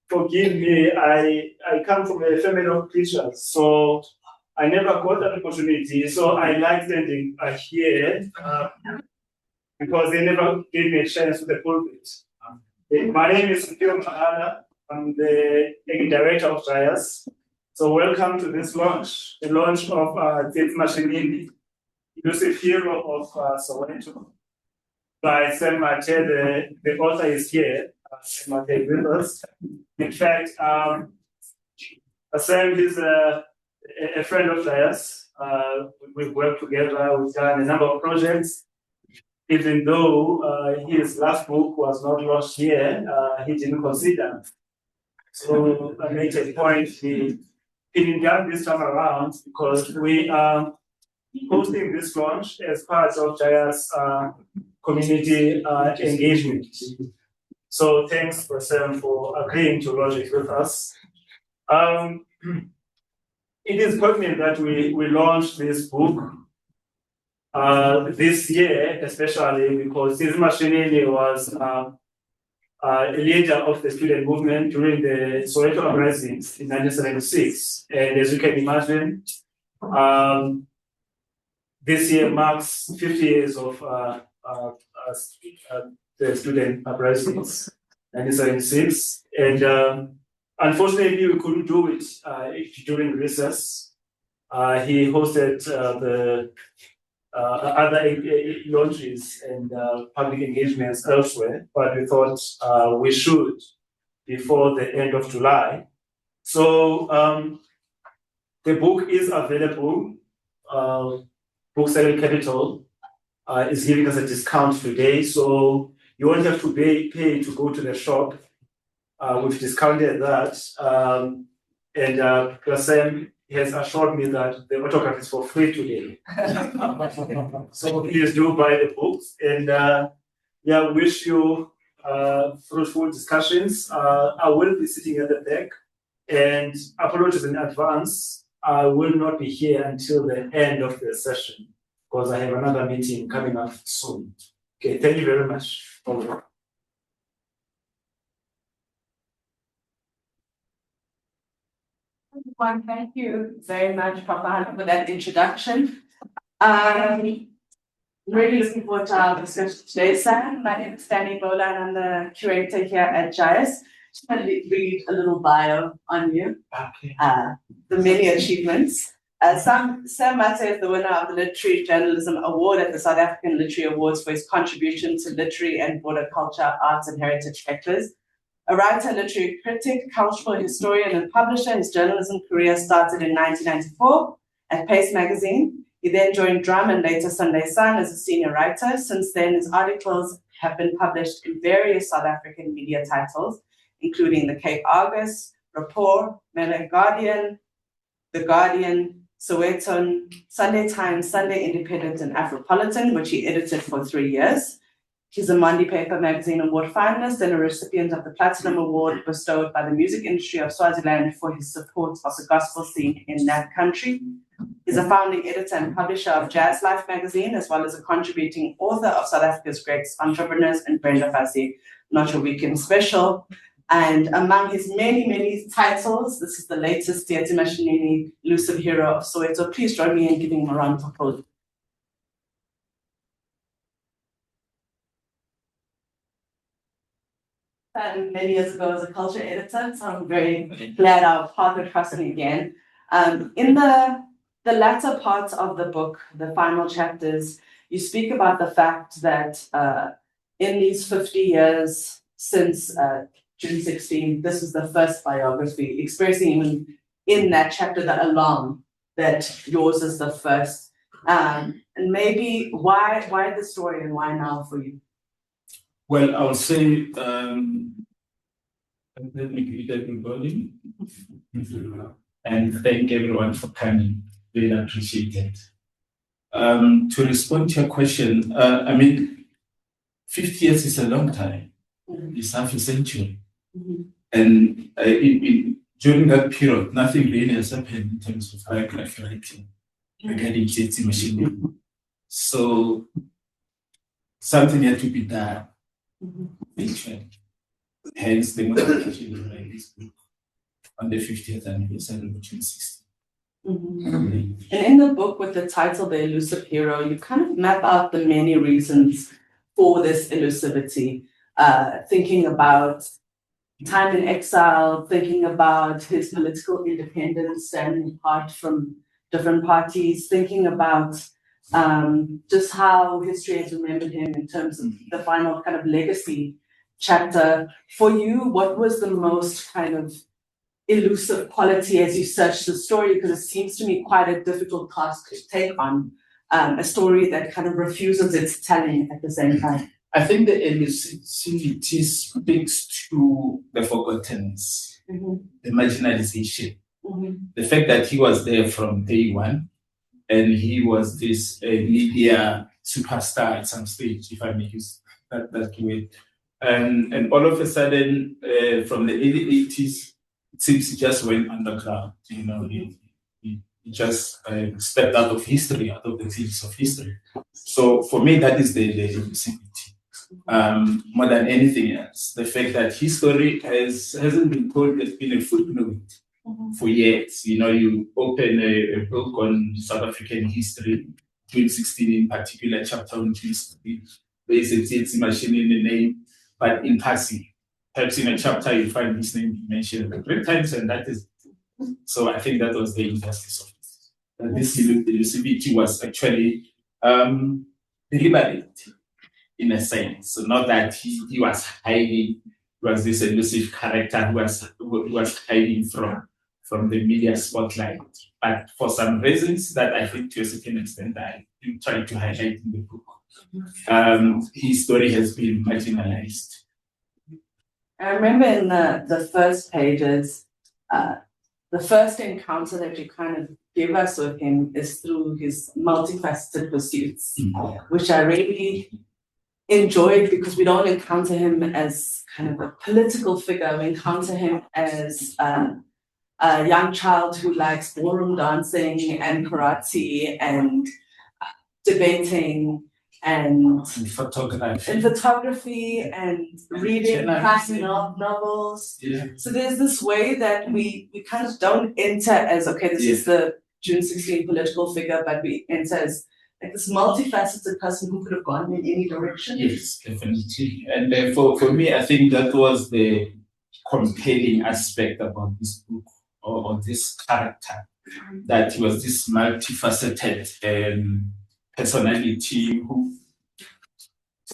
Forgive me, I come from a family of Christians, so I never got that opportunity. So I like standing here because they never gave me a chance to the pulpit. My name is Sam Mathe. I'm the director of JIAS. So welcome to this launch, the launch of Tsietsi Mashinini, Elusive Hero of Soweto, by Sam Mathe. The author is here. Sam Mathe is with us. In fact, Sam is a friend of JIAS. We've worked together. We've done a number of projects. Even though his last book was not launched here, he didn't consider. So I made a point he didn't done this time around because we are hosting this launch as part of JIAS community engagement. So thanks, Sam, for agreeing to launch it with us. It is pertinent that we launched this book this year, especially because Tsietsi Mashinini was a leader of the student movement during the Soweto Uprising in 1976. And as you can imagine, this year marks 50 years of the student uprisings, 1976. And unfortunately, we couldn't do it during recess. He hosted the other launches and public engagements elsewhere, but we thought we should before the end of July. So the book is available. Bookselling Capital is giving us a discount today, so you won't have to pay to go to the shop. We've discounted that, and Sam has assured me that the autograph is for free today. So please do buy the books, and wish you fruitful discussions. I will be sitting at the back, and apologies in advance. I will not be here until the end of the session because I have another meeting coming up soon. Okay, thank you very much. Over. Thank you very much, Papa, for that introduction. Really looking forward to our discussion today, Sam. My name is Danny Bola, and I'm the curator here at JIAS. Just want to read a little bio on you. Okay. The many achievements. Sam Mathe is the winner of the Literary Journalism Award at the South African Literary Awards for his contribution to literary and border culture, arts, and heritage sectors. A writer, literary critic, cultural historian, and publisher, his journalism career started in 1994 at Pace magazine. He then joined Drum and later Sunday Sun as a senior writer. Since then, his articles have been published in various South African media titles, including the Cape Argus, Rapport, Melon Guardian, The Guardian, Soweto, Sunday Times, Sunday Independent, and Afropolitan, which he edited for 3 years. He's a Monday Paper Magazine Award finalist and a recipient of the Platinum Award bestowed by the music industry of Swaziland for his support of the gospel scene in that country. He's a founding editor and publisher of Jazz Life magazine, as well as a contributing author of South Africa's Greatest Entrepreneurs and Brenda Fassie, Not Your Weekend Special. And among his many, many titles, this is the latest, Tsietsi Mashinini, Elusive Hero of Soweto. Please join me in giving him a round of applause. And many years ago as a culture editor, so I'm very glad our path are crossing again. In the latter part of the book, the final chapters, you speak about the fact that in these 50 years since June 16, this is the first biography, expressing even in that chapter the alarm that yours is the first. And maybe why the story and why now for you? Well, I would say, let me greet everybody and thank everyone for coming. Really appreciate it. To respond to your question, 50 years is a long time. It's half a century. And during that period, nothing really has happened in terms of biography writing regarding Tsietsi Mashinini. So something had to be done. hence the motivation to write this book on the 50th anniversary of June 16. And in the book with the title The Elusive Hero, you kind of map out the many reasons for this elusivity, thinking about time in exile, thinking about his political independence and apart from different parties, thinking about just how history has remembered him in terms of the final kind of legacy chapter. For you, what was the most kind of elusive quality as you search the story? Because it seems to me quite a difficult task to take on, a story that kind of refuses its telling at the same time. I think the elusivity speaks to the forgottenness, the marginalization, the fact that he was there from day one, and he was this media superstar at some stage, if I may use that word. And all of a sudden, from the early 80s, it seems he just went underground. You know, he just stepped out of history, out of the fields of history. So for me, that is the elusivity. More than anything else, the fact that history hasn't been told, it's been a footnote for years. You know, you open a book on South African history, 2016 in particular, chapter on history, there is a Tsietsi Mashinini in the name, but in passing, perhaps in a chapter you find his name mentioned 3 times, and that is. So I think that was the injustice of it. This elusivity was actually deliberate, in a sense. So not that he was hiding, was this elusive character who was hiding from the media spotlight. But for some reasons that I think to a certain extent I do try to highlight in the book, his story has been marginalized. I remember in the first pages, the first encounter that you kind of give us with him is through his multifaceted pursuits, which I really enjoyed because we don't encounter him as kind of a political figure. We encounter him as a young child who likes ballroom dancing and karate and debating and photography and reading classic novels. Yeah. So there's this way that we kind of don't enter as, okay, this is the June 16 political figure, but we enter as like this multifaceted person who could have gone in any direction. Yes, definitely. And for me, I think that was the compelling aspect about this book or this character, that he was this multifaceted personality who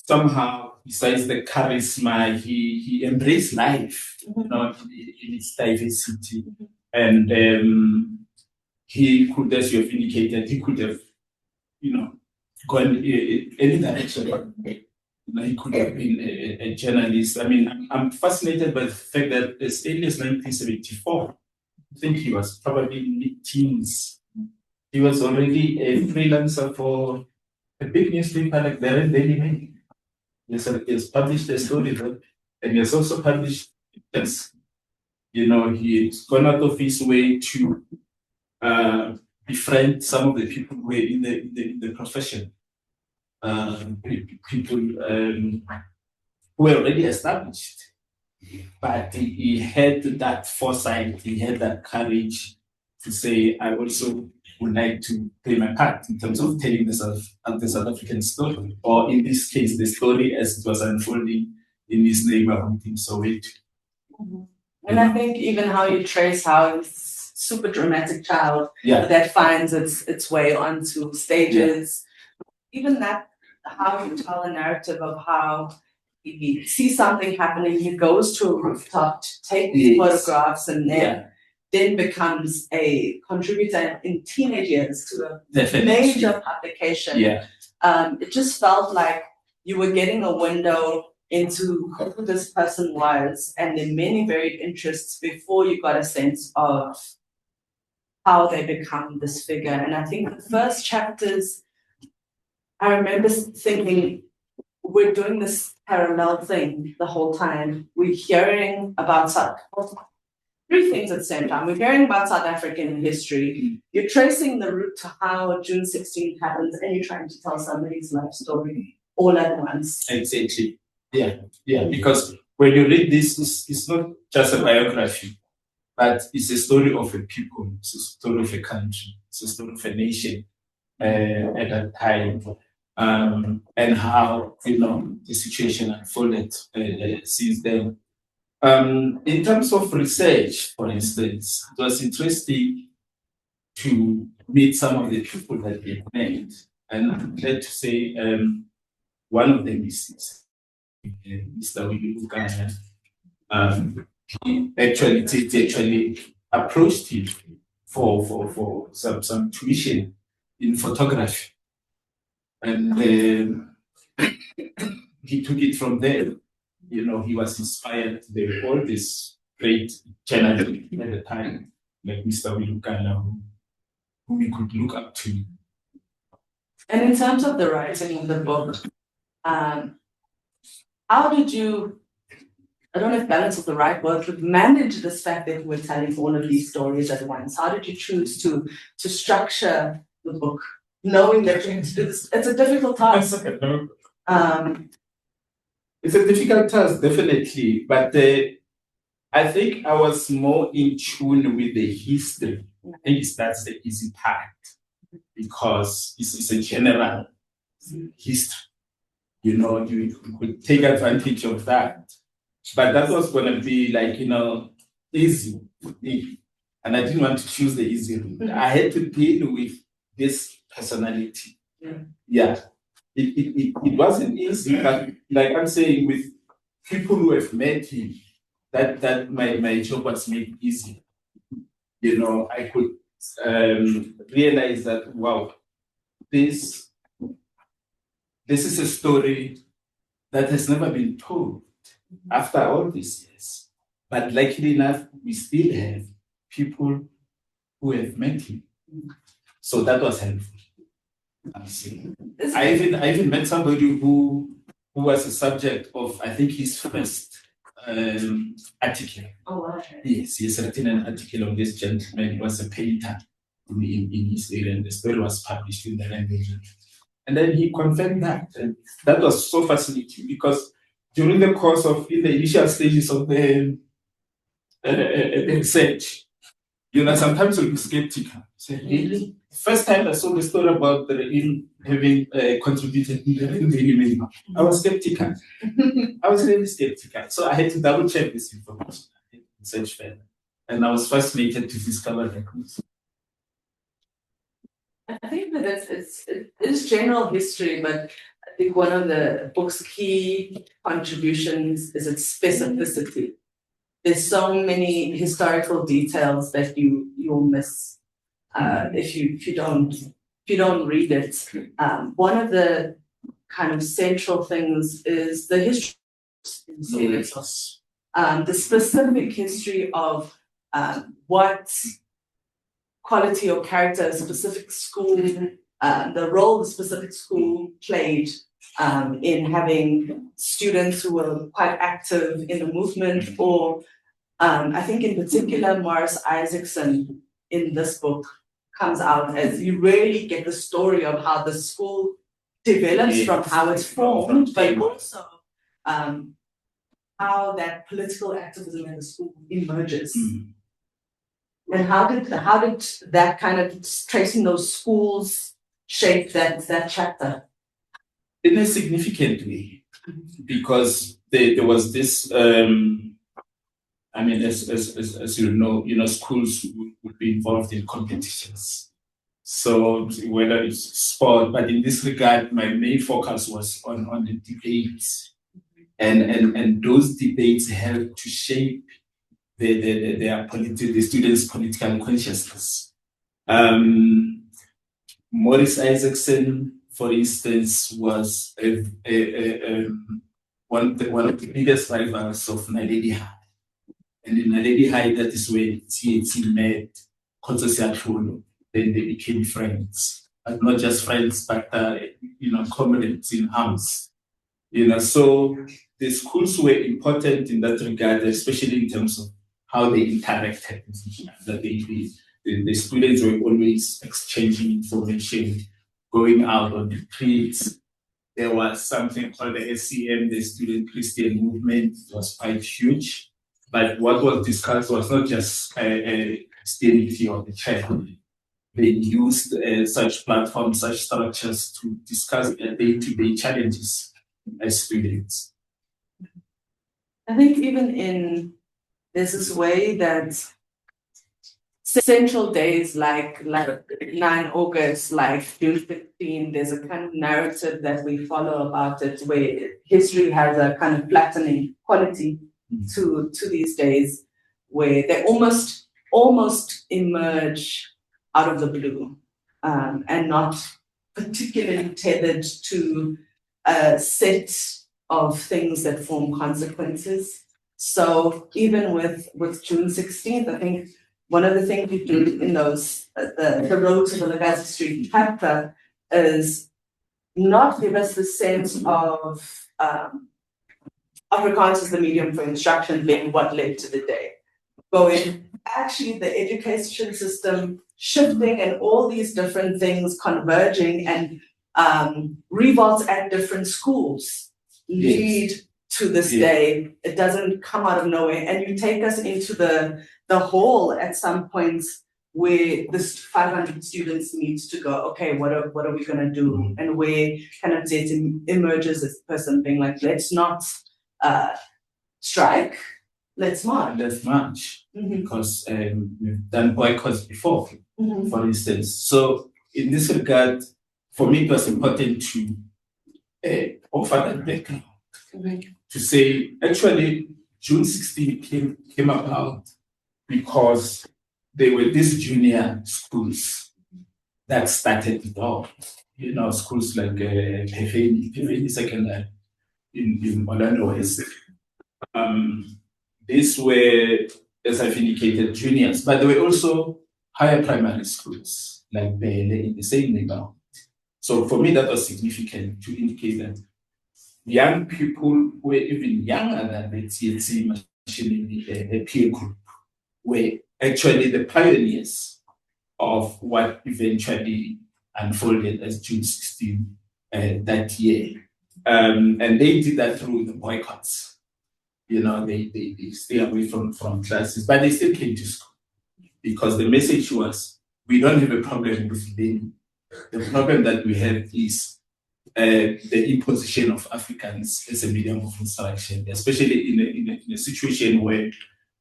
somehow, besides the charisma, he embraced life, you know, in its diversity. And he could, as you have indicated, he could have, you know, gone any direction. You know, he could have been a journalist. I mean, I'm fascinated by the fact that as early as 1974, I think he was probably in mid-teens. He was already a freelancer for a big newspaper like the Red Daily Mail. He has published a story, and he has also published this. You know, he's gone out of his way to befriend some of the people who were in the profession. People who were already established. But he had that foresight, he had that courage to say, I also would like to play my part in terms of telling the South African story, or in this case, the story as it was unfolding in his neighborhood in Soweto. And I think even how you trace how this super dramatic child that finds its way onto stages, even that, how you tell a narrative of how he sees something happening, he goes to a rooftop to take these photographs, and then becomes a contributor in teenage years to a major publication. It just felt like you were getting a window into who this person was and the many varied interests before you got a sense of how they become this figure. And I think the first chapters, I remember thinking, we're doing this parallel thing the whole time. We're hearing about three things at the same time. We're hearing about South African history. You're tracing the route to how June 16 happens, and you're trying to tell somebody's life story all at once. Exactly. Yeah. Because when you read this, it's not just a biography, but it's a story of a people, it's a story of a country, it's a story of a nation at that time, and how the situation unfolded since then. In terms of research, for instance, it was interesting to meet some of the people that they met, and I'm glad to say one of them is Mr. William. He actually approached him for some tuition in photography, and he took it from there. He was inspired. There were all these great journalists at the time, like Mr. Wilukana, who we could look up to. And in terms of the writing of the book, how did you, I don't know if balance is the right word, but manage this fact that you were telling all of these stories at once? How did you choose to structure the book, knowing that it's a difficult task? It's a difficult task, definitely, but I think I was more in tune with the history. I think that's the easy part, because it's a general history. You could take advantage of that. But that was going to be like, easy. And I didn't want to choose the easy route. I had to deal with this personality. Yeah. It wasn't easy, but like I'm saying, with people who have met him, that my job was made easy. I could realize that, wow, this is a story that has never been told after all these years. But luckily enough, we still have people who have met him. So that was helpful. I even met somebody who was a subject of, I think, his first article. Oh, wow. Yes, he has written an article on this gentleman. He was a painter in his area, and the story was published in the language. And then he confirmed that. And that was so fascinating, because during the course of, in the initial stages of the research, sometimes you'll be skeptical. Say, really? First time I saw the story about him having contributed in the email, I was skeptical. I was really skeptical. So I had to double check this information. I had to research further. And I was fascinated to discover that. I think that it is general history, but I think one of the book's key contributions is its specificity. There's so many historical details that you'll miss if you don't read it. One of the kind of central things is the history, the specific history of what quality or character a specific school, the role the specific school played in having students who were quite active in the movement, or I think in particular Morris Isaacson in this book comes out as you really get the story of how the school develops from how it's formed, but also how that political activism in the school emerges. And how did that kind of tracing those schools shape that chapter? In a significant way, because there was this. I mean, as you know, schools would be involved in competitions. So whether it's sport, but in this regard, my main focus was on the debates, and those debates helped to shape the students' political consciousness. Morris Isaacson, for instance, was one of the biggest rivals of Naledi High. And in Naledi High, that is where Tsietsi met Tsietsi. Then they became friends. But not just friends, but comrades in arms. So the schools were important in that regard, especially in terms of how they interacted with each other. The students were always exchanging information, going out on the streets. there was something called the SCM, the Student Christian Movement. It was quite huge. But what was discussed was not just Christianity or the church. They used such platforms, such structures to discuss their day-to-day challenges as students. I think even there's this way that central days like 9 August, like June 15, there's a kind of narrative that we follow about it where history has a kind of flattening quality to these days where they almost emerge out of the blue and not particularly tethered to a set of things that form consequences. So even with June 16th, I think one of the things we do in those, the road to the Legacy Street chapter is not give us the sense of Afrikaans as the medium for instruction being what led to the day. Going, actually the education system shifting and all these different things converging and revolts at different schools lead to this day. It doesn't come out of nowhere. And you take us into the hall at some points where this 500 students needs to go, okay, what are we gonna do? And where kind of Tsietsi emerges as a person being like, let's not strike, let's march. Let's march, because we've done boycotts before, for instance. So in this regard, for me, it was important to offer that background, to say, actually, June 16 came about because there were these junior schools that started it all. You know, schools like Pefeni Secondary in Orlando West. These were, as I've indicated, juniors, but there were also higher primary schools, like Bele in the same neighborhood. So for me, that was significant to indicate that young people who were even younger than the Tsietsi Mashinini peer group were actually the pioneers of what eventually unfolded as June 16 that year. And they did that through the boycotts. You know, they stay away from classes, but they still came to school because the message was, we don't have a problem with learning. The problem that we have is the imposition of Africans as a medium of instruction, especially in a situation where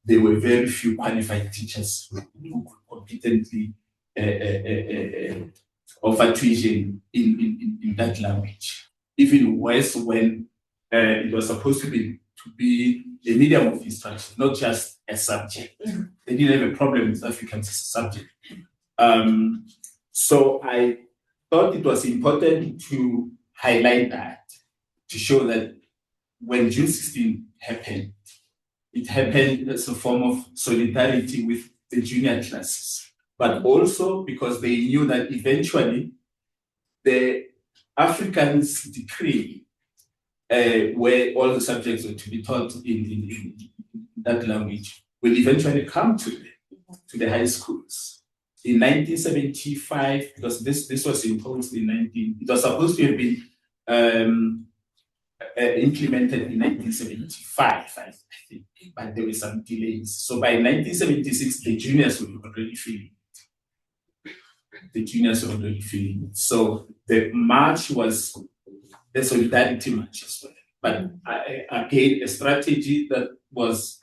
there were very few qualified teachers who could competently offer tuition in that language. Even worse when it was supposed to be a medium of instruction, not just a subject. They didn't have a problem with Africans as a subject. So I thought it was important to highlight that, to show that when June 16 happened, it happened as a form of solidarity with the junior classes, but also because they knew that eventually the Africans decree where all the subjects were to be taught in that language will eventually come to the high schools. In 1975, because this was imposed it was supposed to have been implemented in 1975, I think, but there were some delays. So by 1976, the juniors were already feeling it. So the march was the solidarity march as well. But again, a strategy that was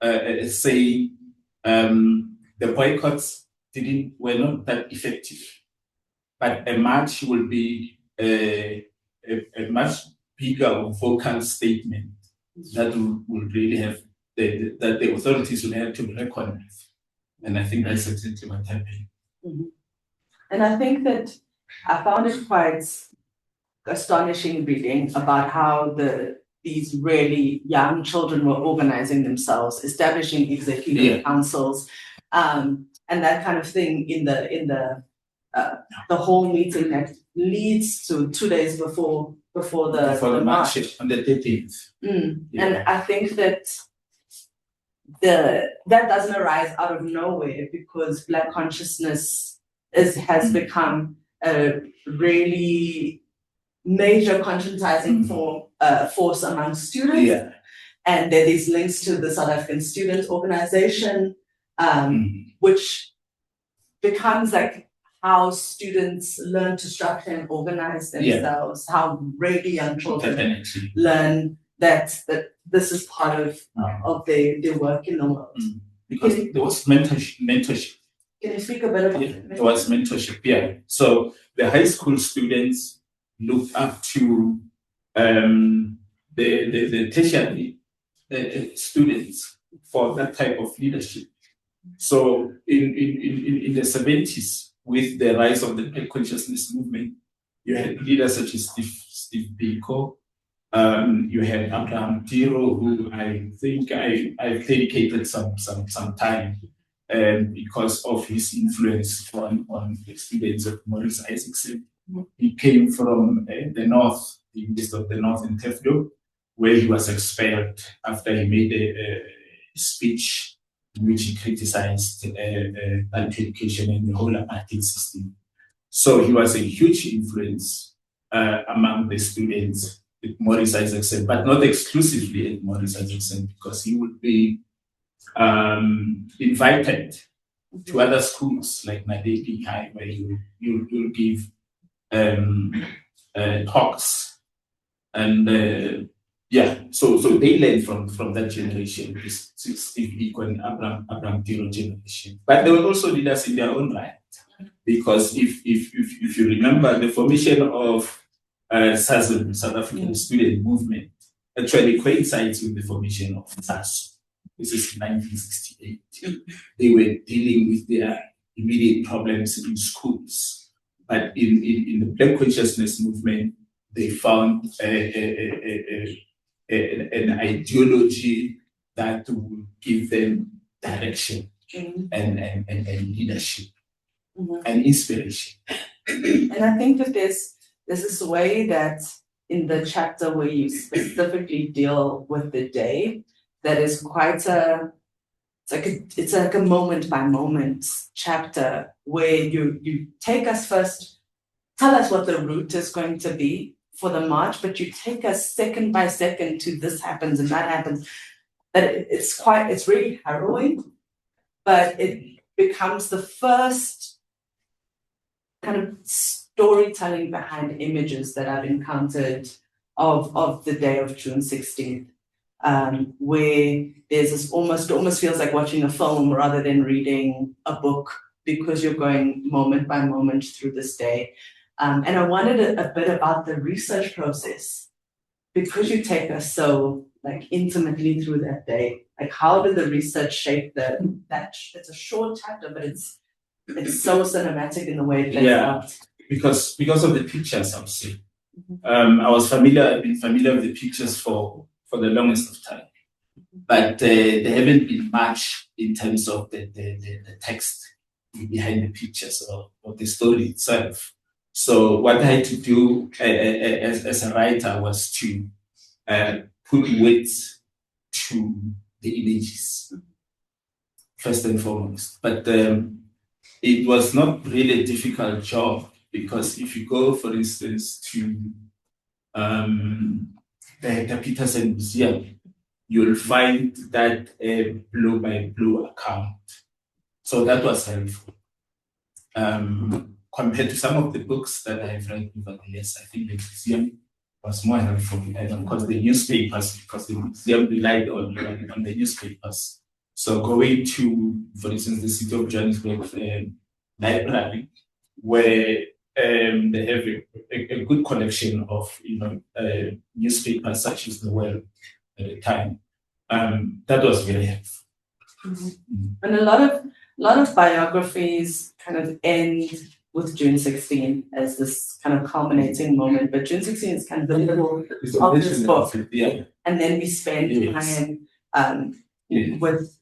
saying the boycotts were not that effective. But a march will be a much bigger vocal statement that will really have that the authorities will have to recognize. And I think that's exactly what happened. And I think that I found it quite astonishing reading about how these really young children were organizing themselves, establishing executive councils, and that kind of thing in the whole meeting that leads to 2 days before the march on the 13th. And I think that that doesn't arise out of nowhere because Black consciousness has become a really major conscientizing force among students. Yeah. And there are these links to the South African Student Organization, which becomes like how students learn to structure and organize themselves, how really young children learn that this is part of their work in the world. Because there was mentorship. Can you speak a bit about it? There was mentorship, yeah. So the high school students looked up to the tertiary students for that type of leadership. So in the 70s, with the rise of the Black consciousness movement, you had leaders such as Steve Biko, you had Abraham Tiro, who I think I've dedicated some time because of his influence on the students of Maurice Isaacson. He came from the north, the University of the North in Tefdo, where he was expelled after he made a speech in which he criticized education and the whole apartheid system. So he was a huge influence among the students at Maurice Isaacson, but not exclusively at Maurice Isaacson, because he would be invited to other schools like Nadeki High, where you'll give talks. And so they learned from that generation, this Steve Biko and Abraham Tiro generation. But they were also leaders in their own right, because if you remember, the formation of SASM, South African Student Movement, actually coincides with the formation of SASO. This is 1968. They were dealing with their immediate problems in schools, but in the Black consciousness movement, they found an ideology that would give them direction and leadership and inspiration. And I think that there's this way that in the chapter where you specifically deal with the day, that is quite it's like a moment by moment chapter where you take us first, tell us what the route is going to be for the march, but you take us second by second to this happens and that happens. That it's really harrowing, but it becomes the first kind of storytelling behind images that I've encountered of the day of June 16th, where there's this almost feels like watching a film rather than reading a book, because you're going moment by moment through this day. And I wanted a bit about the research process, because you take us so like intimately through that day. Like, how did the research shape that? It's a short chapter, but it's so cinematic in the way it plays out. Because of the pictures, I would say. I've been familiar with the pictures for the longest of time, but there haven't been much in terms of the text behind the pictures or the story itself. So what I had to do as a writer was to put weight to the images, first and foremost. But it was not really a difficult job, because if you go, for instance, to the Peterson Museum, you'll find that a blow-by-blow account. So that was helpful. Compared to some of the books that I've read over the years, I think the museum was more helpful. And of course, the newspapers, because the museum relied on the newspapers. So going to, for instance, the City of Johannesburg library, where they have a good collection of newspapers such as The World at the time. That was very helpful. And a lot of biographies kind of end with June 16 as this kind of culminating moment, but June 16 is kind of the middle of this book. And then we spend time with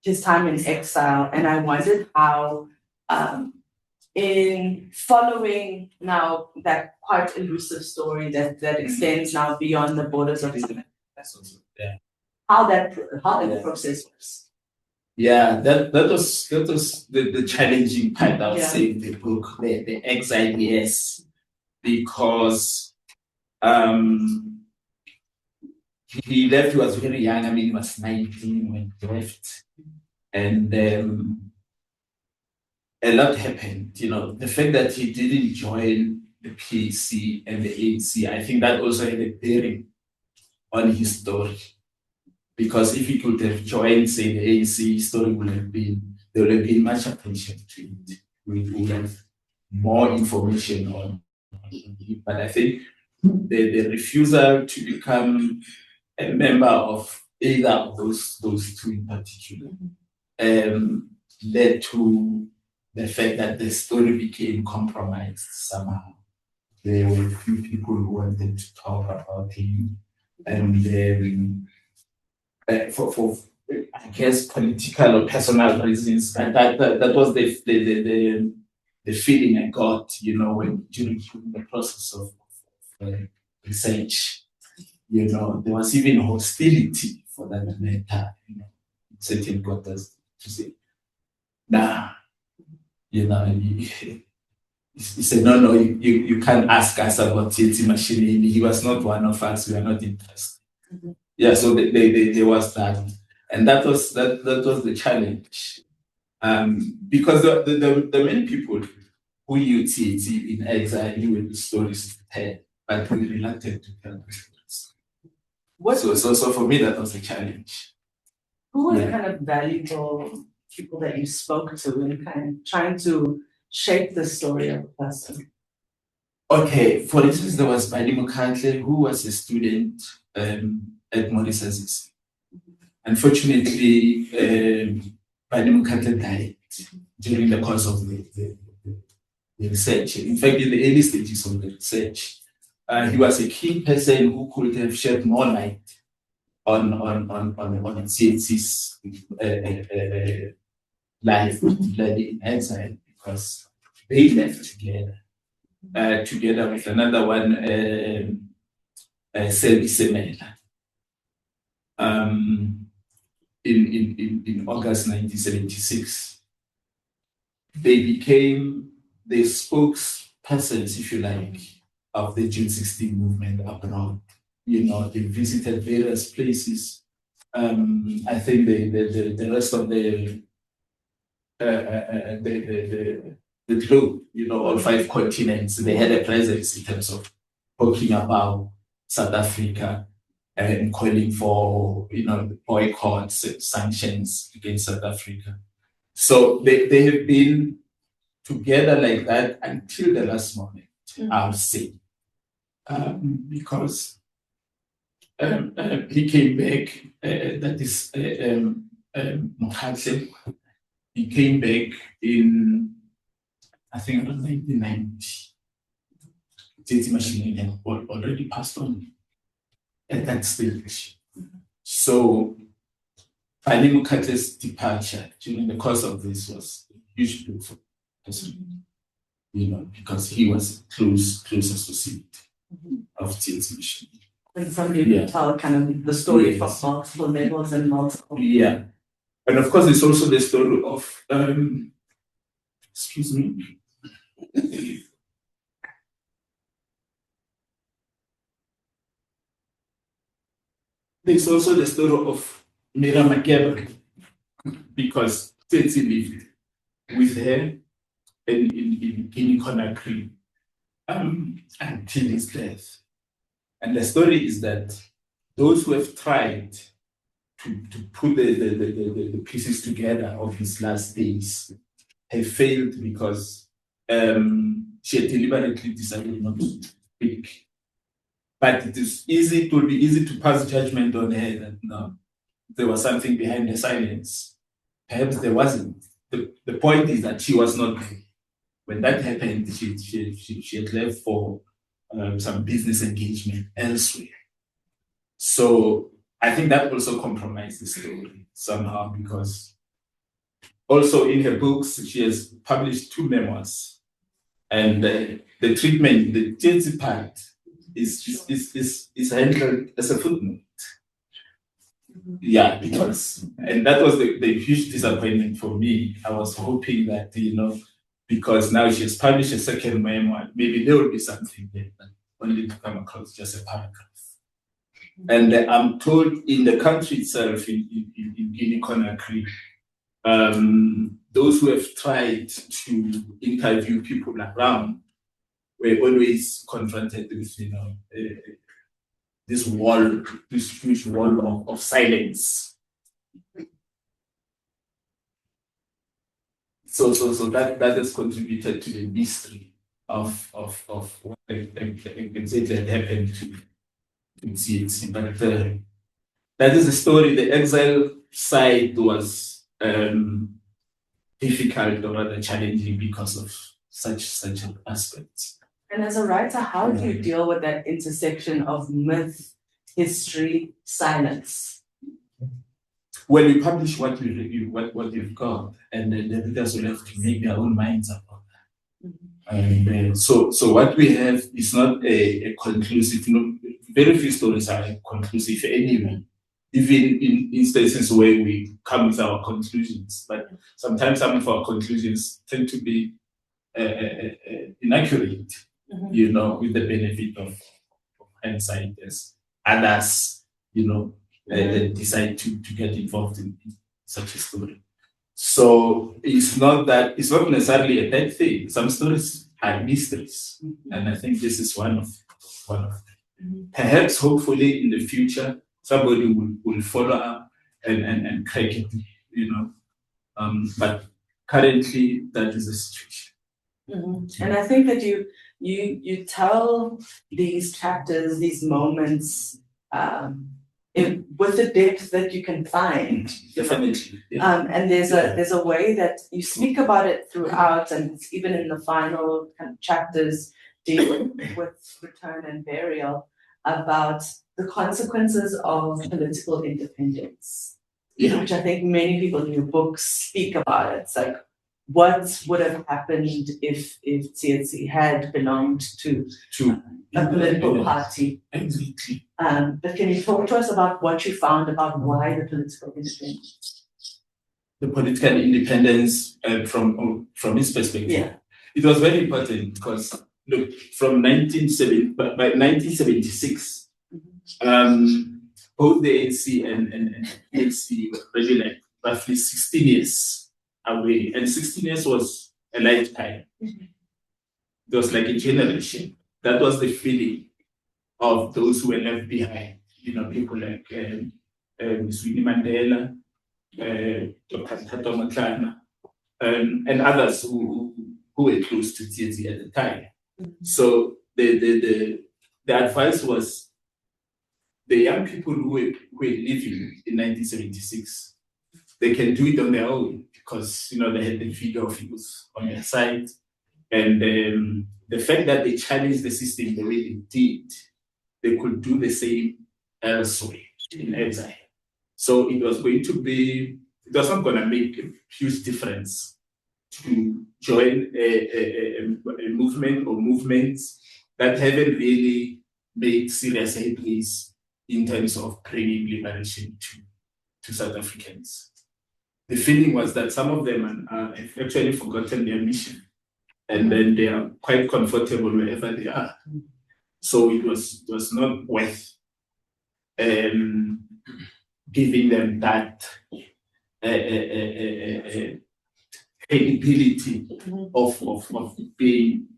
his time in exile, and I wondered how in following now that quite elusive story that extends now beyond the borders of how that process works. Yeah, that was the challenging part, I would say, in the book, the exile years, because he left, he was very young. I mean, he was 19 when he left. And a lot happened. The fact that he didn't join the PAC and the ANC, I think that also had a bearing on his story. Because if he could have joined, say, the ANC, his story there would have been much attention to it. We would have more information on it. But I think the refusal to become a member of either of those two in particular led to the fact that the story became compromised somehow. There were a few people who wanted to talk about him, and for I guess political or personal reasons, that was the feeling I got, when during the process of research. There was even hostility for that matter, certain quarters to say, nah, he said, no, you can't ask us about Tsietsi Mashinini. He was not one of us, we are not interested. Yeah, so there was that. And that was the challenge. Because the many people who knew Tsietsi in exile knew the stories to tell, but we reluctant to tell the stories. So for me, that was a challenge. Who were the kind of valuable people that you spoke to in kind of trying to shape the story of a person? Okay, for instance, there was Badi Mukhantle, who was a student at Mauritius. Unfortunately, Badi Mukhantle died during the course of the research. In fact, in the early stages of the research, he was a key person who could have shed more light on Tsietsi's life, particularly in exile, because they left together with another one, Selby Semela, in August 1976. They became the spokespersons, if you like, of the June 16 movement abroad. They visited various places. I think the rest of the globe, all 5 continents, they had a presence in terms of talking about South Africa and calling for, boycotts and sanctions against South Africa. So they have been together like that until the last moment, I'll say. Because he came back, that is Mokhatle, he came back in, I think, around 1990. Tsietsi Mashinini had already passed on at that stage. So, Badi Mukhatle's departure during the course of this was a huge blow for person, because he was close associate of Tsietsi Mashinini. And somebody who tell kind of the story from multiple levels and multiple. Yeah. And of course, it's also the story of, excuse me. There's also the story of Mira Makeba, because Tsietsi lived with her in Conakry until his death. And the story is that those who have tried to put the pieces together of his last days have failed because she had deliberately decided not to speak. But it will be easy to pass judgment on her that no, there was something behind the silence. Perhaps there wasn't. The point is that she was not there. When that happened, she had left for some business engagement elsewhere. So I think that also compromised the story somehow, because also in her books, she has published 2 memoirs. And the treatment, the Tsietsi part, is handled as a footnote. Yeah, and that was the huge disappointment for me. I was hoping that, because now she has published a second memoir. Maybe there will be something there, but only to come across just a paragraph. And I'm told in the country itself, in Guinea-Conakry, those who have tried to interview people around were always confronted with, this huge wall of silence. So that has contributed to the mystery of what I can say that happened to Tsietsi. But that is the story. The exile side was difficult or rather challenging because of such an aspect. And as a writer, how do you deal with that intersection of myth, history, silence? Well, you publish what you've got, and then the readers will have to make their own minds about that. And so what we have is not a conclusive. Very few stories are conclusive anyway. Even in instances where we come with our conclusions, but sometimes some of our conclusions tend to be inaccurate. With the benefit of hindsight, as others, decide to get involved in such a story. So it's not necessarily a bad thing. Some stories are mysteries, and I think this is one of them. Perhaps, hopefully, in the future, somebody will follow up and crack it, But currently, that is the situation. And I think that you tell these chapters, these moments, with the depth that you can find. Definitely. Yeah. And there's a way that you speak about it throughout, and it's even in the final kind of chapters dealing with return and burial, about the consequences of political independence. Which I think many people in your books speak about. It's like, what would have happened if Tsietsi had belonged to a political party? Exactly. But can you talk to us about what you found about why the political independence? The political independence from his perspective. It was very important because look, by 1976, both the ANC and ANC were really like roughly 16 years away, and 16 years was a lifetime. It was like a generation. That was the feeling of those who were left behind. People like Winnie Mandela, Dr. Tato Matlana, and others who were close to Tsietsi at the time. So the advice was the young people who were living in 1976, they can do it on their own because they had the figure of youth on their side, and the fact that they challenged the system the way they did, they could do the same elsewhere in exile. So it was not going to make a huge difference to join a movement or movements that haven't really made serious headways in terms of bringing liberation to South Africans. The feeling was that some of them have actually forgotten their mission, and then they are quite comfortable wherever they are. So it was not worth giving them that credibility of being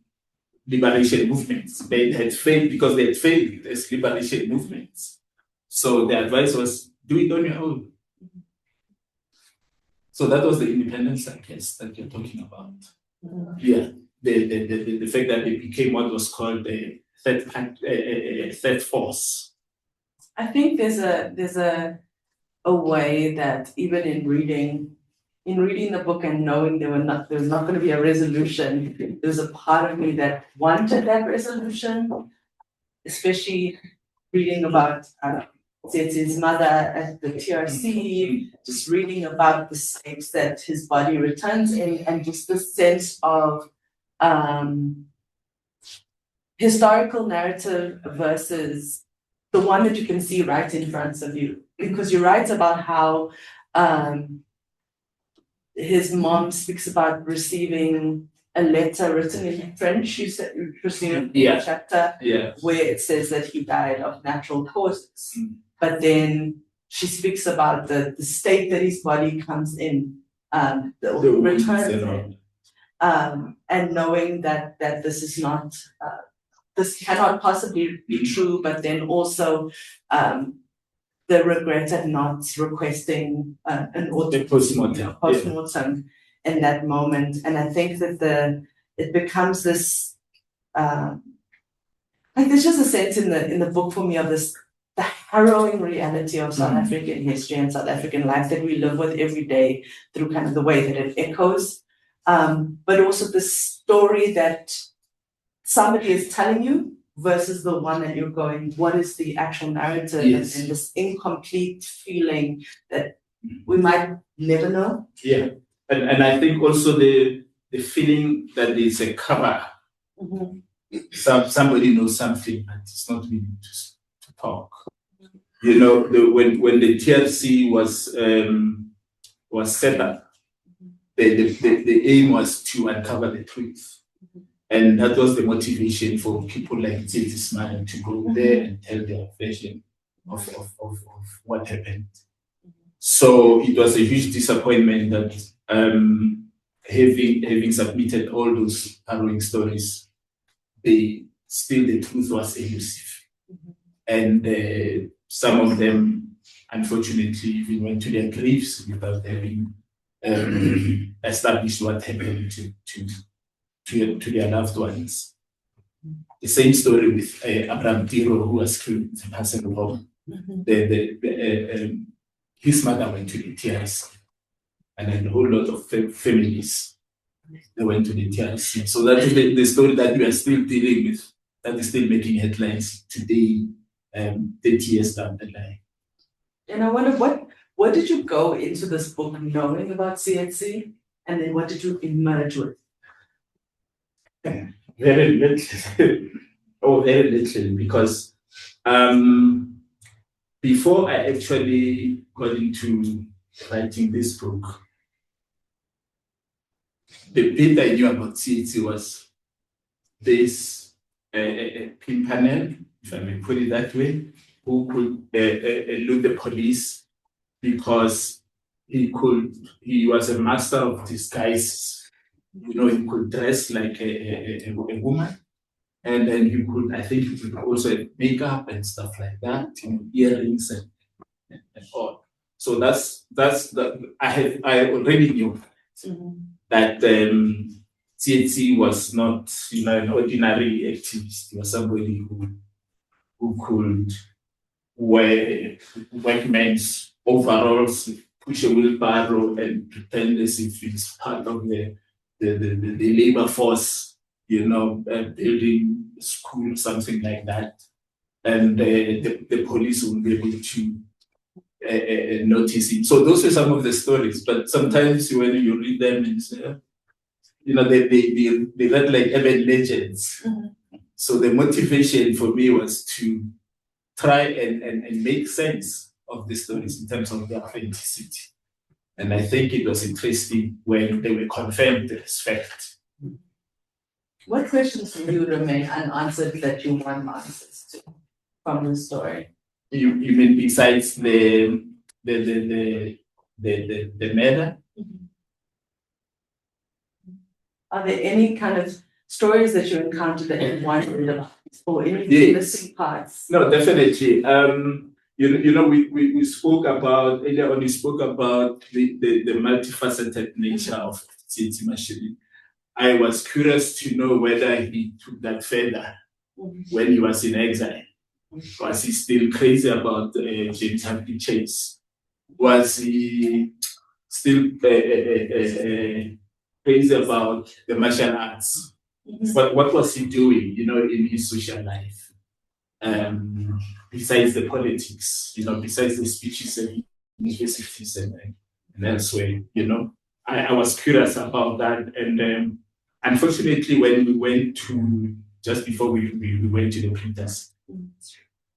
liberation movements. They had failed because they had failed as liberation movements. So the advice was, do it on your own. So that was the independence, I guess, that you're talking about. Yeah, the fact that they became what was called a third force. I think there's a way that even in reading the book and knowing there was not going to be a resolution, there's a part of me that wanted that resolution, especially reading about Tsietsi's mother at the TRC, just reading about the states that his body returns in, and just the sense of historical narrative versus the one that you can see right in front of you. Because you write about how his mom speaks about receiving a letter written in French, you said, Christina, Yeah. chapter, Yeah. where it says that he died of natural causes. But then she speaks about the state that his body comes in, the return, and knowing that this is not, this cannot possibly be true, but then also the regret at not requesting an postmortem in that moment. And I think that it becomes this, like there's just a sense in the book for me of this, the harrowing reality of South African history and South African life that we live with every day through kind of the way that it echoes, but also the story that somebody is telling you versus the one that you're going, what is the actual narrative? Yes. And this incomplete feeling that we might never know. Yeah. And I think also the feeling that there's a cover. Somebody knows something, but it's not willing to talk. You know, when the TRC was set up, the aim was to uncover the truth. And that was the motivation for people like Tsietsi Mashinini to go there and tell their version of what happened. So it was a huge disappointment that having submitted all those harrowing stories, the truth was elusive. And some of them, unfortunately, even went to their graves without having established what happened to their loved ones. The same story with Abraham Tiro, who was killed in Hassan home. His mother went to the TRC, and then a whole lot of families, they went to the TRC. So that is the story that we are still dealing with, that is still making headlines today, 30 years down the line. And I wonder, what did you go into this book knowing about Tsietsi, and then what did you emerge with? Very little. Very little, because before I actually got into writing this book, the bit I knew about Tsietsi was this pimpernel, if I may put it that way, who could elude the police because he was a master of disguise. You know, he could dress like a woman, and then I think he could also have makeup and stuff like that, you know, earrings and all. So that's I already knew that Tsietsi was not, you know, an ordinary activist. He was somebody who could wear workmen's overalls, push a wheelbarrow, and pretend as if he's part of the labor force, you know, building school, something like that. And the police will be able to notice him. So those are some of the stories. But sometimes when you read them, and say, you know, they read like urban legends. So the motivation for me was to try and make sense of the stories in terms of their authenticity. And I think it was interesting when they were confirmed as fact. What questions do you remain unanswered that you want answers to from the story? You mean besides the murder? Are there any kind of stories that you encountered that you wondered about, or any missing parts? No, definitely. You know, we spoke about earlier on. We spoke about the multifaceted nature of Tsietsi Mashinini. I was curious to know whether he took that further when he was in exile. Was he still crazy about James Humphrey Chase? Was he still crazy about the martial arts? But what was he doing, you know, in his social life? Besides the politics, you know, besides the speeches and universities and elsewhere, you know, I was curious about that. And unfortunately, when we went to, just before we went to the printers,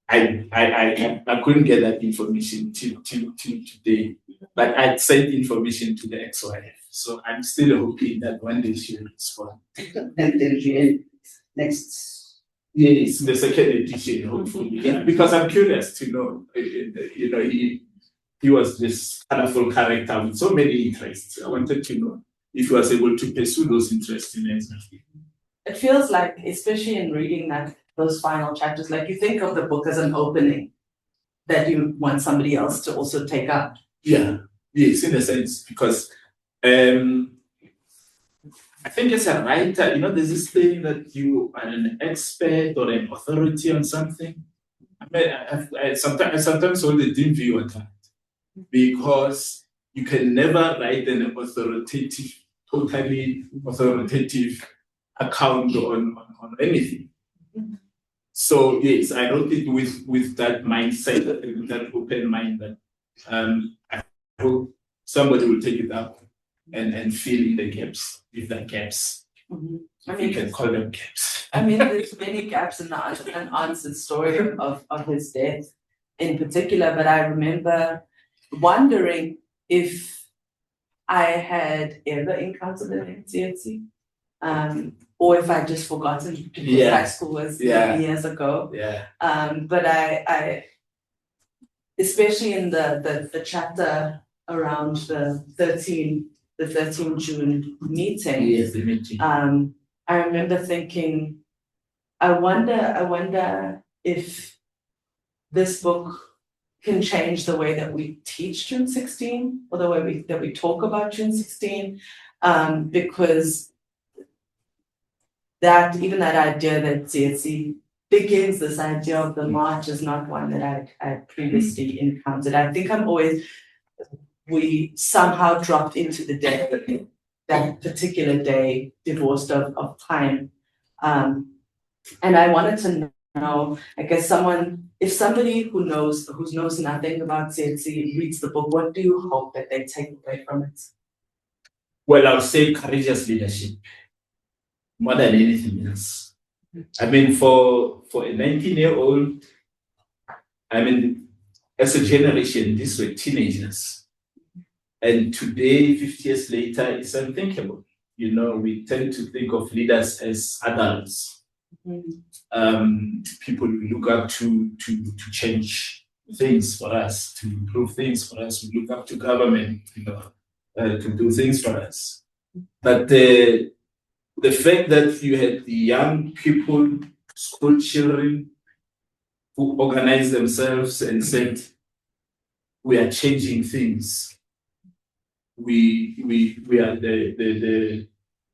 I couldn't get that information till today, but I sent information to the ex-wife. So I'm still hoping that one day she will respond. And then next. Yes, the second edition, hopefully. Yeah, because I'm curious to know. You know, he was this colorful character with so many interests. I wanted to know if he was able to pursue those interests in anything. It feels like, especially in reading those final chapters, like you think of the book as an opening that you want somebody else to also take up. Yeah, yes, in a sense, because I think as a writer, you know, there's this thing that you are an expert or an authority on something. I mean, I sometimes hold a dim view on that, because you can never write an totally authoritative account on anything. So yes, I wrote it with that mindset, with that open mind that I hope somebody will take it up and fill in the gaps, if there are gaps. I mean, you can call them gaps. I mean, there's many gaps in the unanswered story of his death in particular, but I remember wondering if I had ever encountered an Tsietsi, or if I'd just forgotten because high school was many years ago. Yeah. But I especially in the chapter around the 13 June meeting. Yes, the meeting. I remember thinking, I wonder if this book can change the way that we teach June 16, or the way that we talk about June 16, because even that idea that Tsietsi begins this idea of the march is not one that I previously encountered. I think we somehow dropped into the day, that particular day, divorced of time. And I wanted to know, I guess if somebody who knows nothing about Tsietsi reads the book, what do you hope that they take away from it? Well, I would say courageous leadership, more than anything else. I mean, for a 19-year-old, I mean, as a generation, these were teenagers. And today, 50 years later, it's unthinkable. You know, we tend to think of leaders as adults. People we look up to change things for us, to improve things for us. We look up to government, you know, to do things for us. But the fact that you had the young people, school children, who organized themselves and said, we are changing things. We are the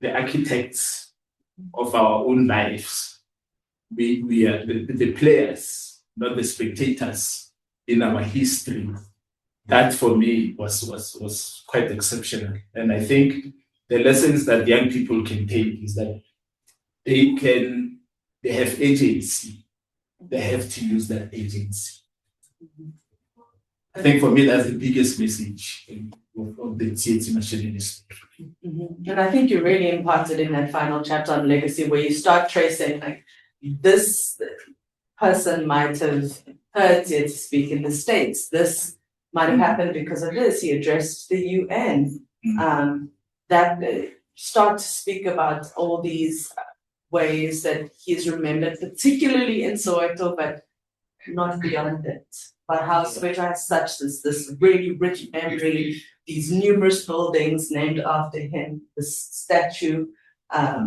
architects of our own lives. We are the players, not the spectators in our history. That for me was quite exceptional. And I think the lessons that young people can take is that they have agency. They have to use that agency. I think for me, that's the biggest message of the Tsietsi Mashinini story. And I think you really imparted in that final chapter on legacy, where you start tracing, like, this person might have heard Tsietsi speak in the States. This might have happened because of this. He addressed the UN. That start to speak about all these ways that he is remembered, particularly in Soweto, but not beyond it. But how Soweto has such this really rich memory, these numerous buildings named after him, this statue, a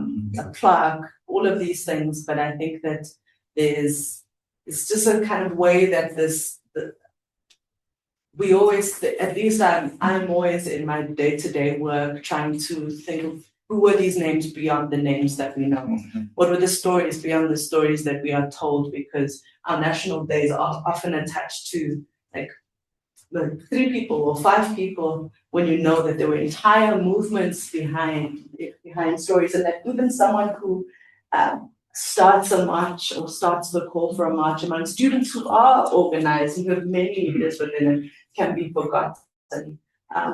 plaque, all of these things. But I think that it's just a kind of way that we always, at least I'm always in my day-to-day work trying to think of who were these names beyond the names that we know? What were the stories beyond the stories that we are told? Because our national days are often attached to like 3 people or 5 people, when you know that there were entire movements behind stories, and that even someone who starts a march or starts the call for a march among students who are organized, who have many leaders within it, can be forgotten,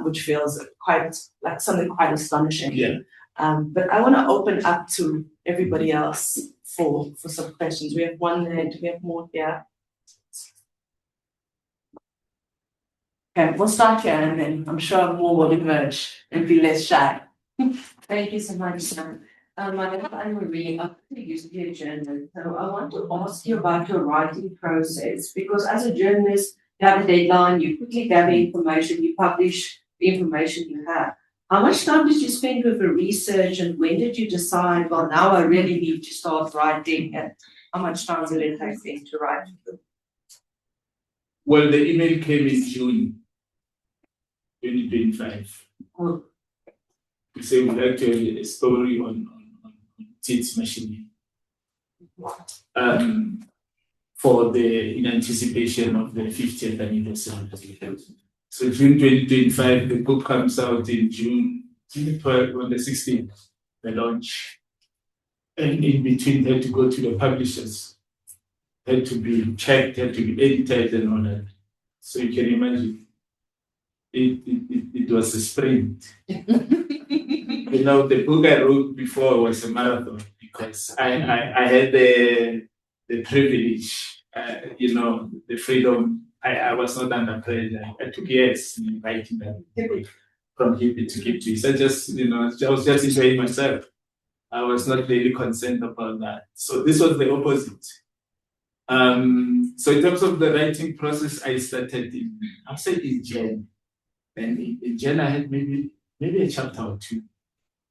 which feels quite like something quite astonishing. Yeah. But I want to open up to everybody else for some questions. We have one there. Do we have more here? Okay, we'll start here and then I'm sure more will emerge and be less shy. Thank you so much, Sam. My name is Anne-Marie. I'm a user journalist. So I want to ask you about your writing process because as a journalist, you have a deadline, you quickly gather information, you publish the information you have. How much time did you spend with the research and when did you decide, well, now I really need to start writing, and how much time did it take then to write? Well, the email came in June 2025. Oh. We say we'd like to have a story on Tsietsi Mashinini. In anticipation of the 50th anniversary. So June 2025, the book comes out in June 12 on the 16th, the launch. And in between, had to go to the publishers, had to be checked, had to be edited and all that. So you can imagine, it was a sprint. The book I wrote before was a marathon because I had the privilege, the freedom. I was not under pressure. I took years in writing that from hippie to hippie. So I was just enjoying myself. I was not really concerned about that. So this was the opposite. So in terms of the writing process, I started in Jan. And in Jan, I had maybe a chapter or two.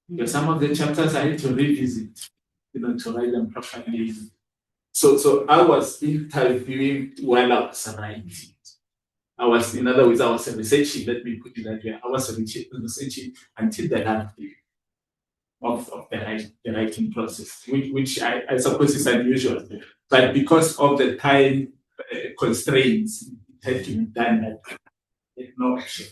But some of the chapters I had to revisit, to write them properly. So I was interviewing while I was writing. In other words, I was researching, let me put it that way. I was researching until the last day of the writing process, which I suppose is unusual. But because of the time constraints, it had to be done at no option.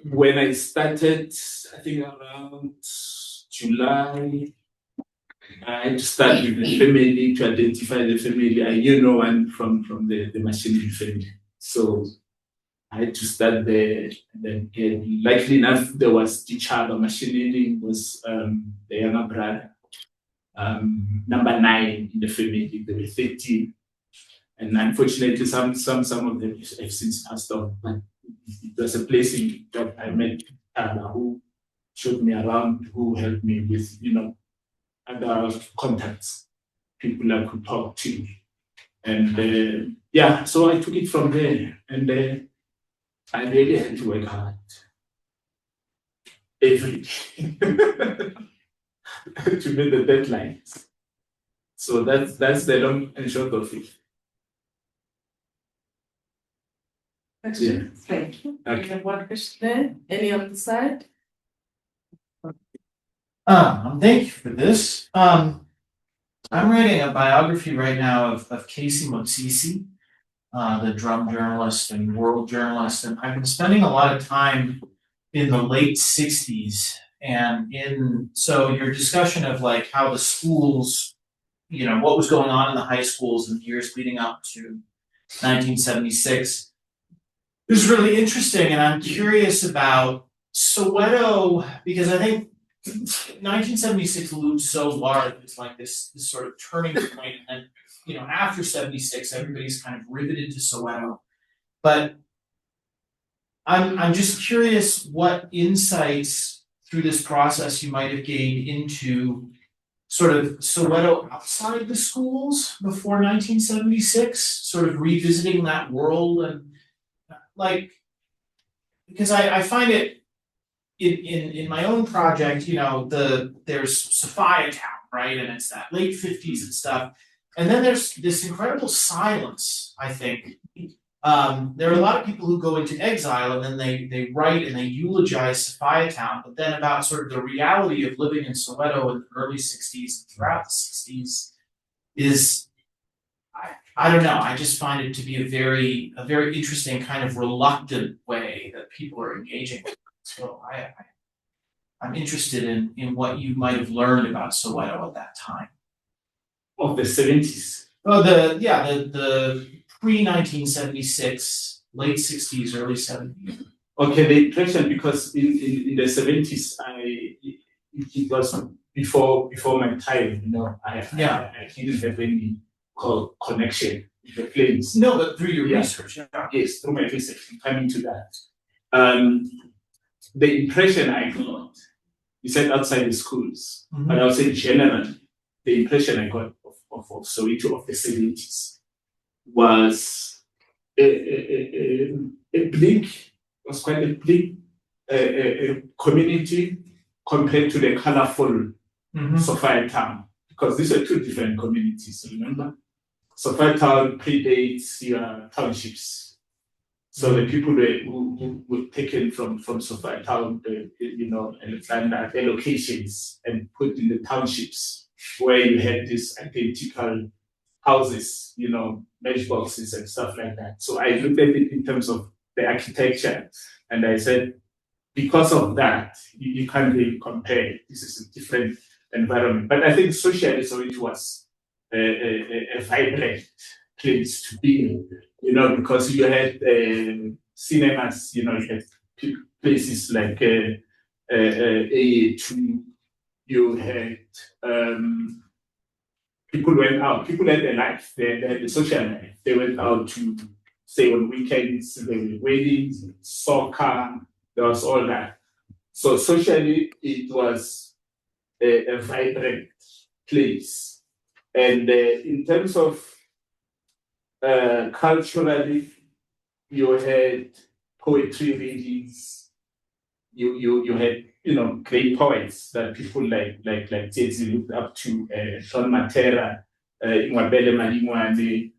When I started, I think around July, I had to start with the family to identify the family. I knew no one from the Mashinini family. So I had to start there. And then, likely enough, there was Tichaba Mashinini, was the younger brother. Number 9 in the family, there were 13. And unfortunately, some of them have since passed on. But it was a blessing that I met who showed me around, who helped me with, other contacts, people I could talk to. And so I took it from there. And I really had to work hard every day to meet the deadlines. So that's the long and short of it. Yeah. Thank you. Okay. We have one question there. Any on the side? Thank you for this. I'm writing a biography right now of Tsietsi Mashinini, the drum journalist and world journalist, and I've been spending a lot of time in the late 60s. And so your discussion of like how the schools, what was going on in the high schools in the years leading up to 1976 is really interesting. And I'm curious about Soweto, because I think 1976 looms so large. It's like this sort of turning point. And after 76, everybody's kind of riveted to Soweto. But I'm just curious what insights through this process you might have gained into sort of Soweto outside the schools before 1976, sort of revisiting that world. And because I find it in my own project, there's Sophia Town, right? And it's that late 50s and stuff. And then there's this incredible silence, I think. There are a lot of people who go into exile and then they write and they eulogize Sophia Town, but then about sort of the reality of living in Soweto in the early 60s and throughout the 60s is, I don't know, I just find it to be a very interesting kind of reluctant way that people are engaging with. So I'm interested in what you might have learned about Soweto at that time. Of the 70s. Oh, the pre-1976, late 60s, early 70s. Okay, the impression, because in the 70s, it was before my time, I didn't have any connection the claims. No, but through your Yeah. research, yeah. Yes, through my research, coming to that. The impression I got, you said outside the schools, but I would say generally, the impression I got of Soweto of the 70s was a bleak, was quite a bleak community compared to the colorful Soweto town, because these are two different communities, remember? Soweto predates your townships. So the people who were taken from Soweto, and find out their locations and put in the townships where you had these identical houses, matchboxes and stuff like that. So I looked at it in terms of the architecture, and I said, because of that, you can't really compare. This is a different environment. But I think socially, so it was a vibrant place to be in, because you had cinemas, you had places like A2, you had people went out, people had their life, they had the social life. They went out to, say, on weekends, there were weddings, soccer, there was all that. So socially, it was a vibrant place. And in terms of culturally, you had poetry readings, you had great poets that people like Tsietsi looked up to, Sam Mathe, Ingwabele Malingwane.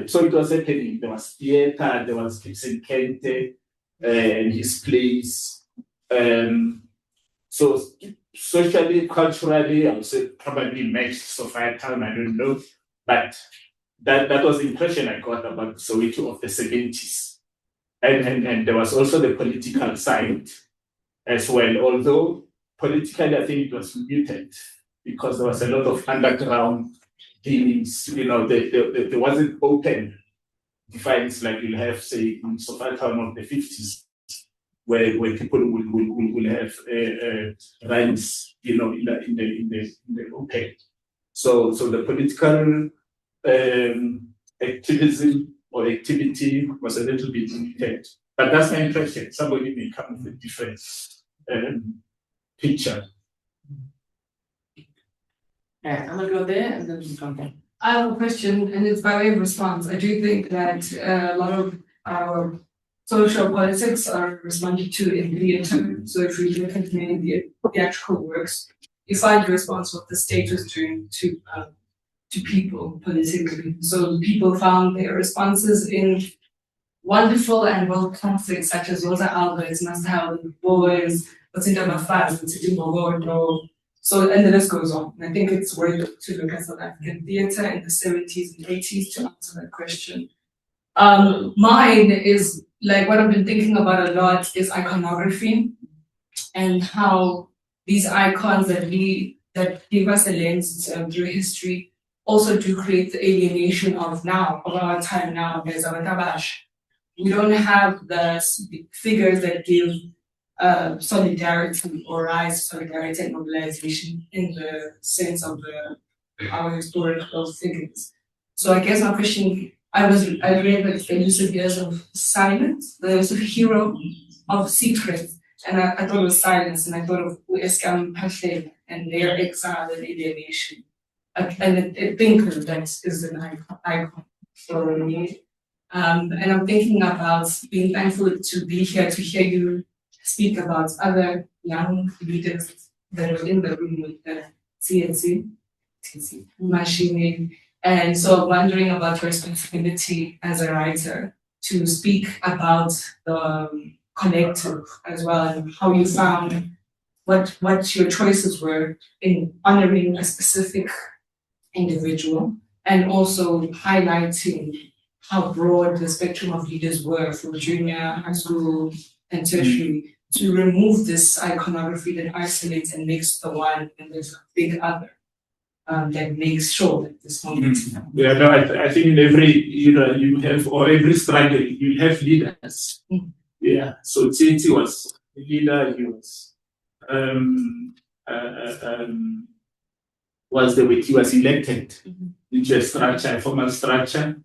So it was happening. There was theater, there was Gibson Kente and his plays. So socially, culturally, I would say probably matched Soweto, I don't know, but that was the impression I got about Soweto of the 70s. And there was also the political side as well, although politically I think it was muted because there was a lot of underground dealings, there wasn't open defiance like you'll have, say, in Soweto of the 50s, where people will have riots, in the open. So the political activism or activity was a little bit limited. But that's my impression. Somebody may come with a different picture. Yeah, I'm gonna go there and then we'll come back. I have a question, and it's by way of response. I do think that a lot of our social politics are responded to in theatre. So if we look at many of the theatrical works, you find the response what the state was doing to people politically. So people found their responses in wonderful and well conflicts such as Rosa Albert's Must Have the Boys, what's in the Fast, So, and the list goes on. And I think it's worth to look at South African theatre in the 70s and 80s to answer that question. Mine is like what I've been thinking about a lot is iconography and how these icons that give us a lens through history also do create the alienation of our time now. There's Abatabash. We don't have the figures that give solidarity or rise solidarity and mobilization in the sense of our historical figures. So I guess my question, I read like the Elusive Years of Silence, the Elusive Hero of Secrets, and I thought it was silence, and I thought of Sam Mathe and their exile and alienation. And I think that is an icon for me. And I'm thinking about being thankful to be here to hear you speak about other young leaders that are in the room with the Tsietsi Mashinini. And so wondering about your responsibility as a writer to speak about the collective as well, and how you found what your choices were in honoring a specific individual, and also highlighting how broad the spectrum of leaders were from junior, high school, and tertiary, to remove this iconography that isolates and makes the one and there's a big other that makes sure that this moment. Yeah, no, I think in every, you have, or every struggle, you have leaders. Yeah, so Tsietsi was the leader, he was elected into a structure, a formal structure.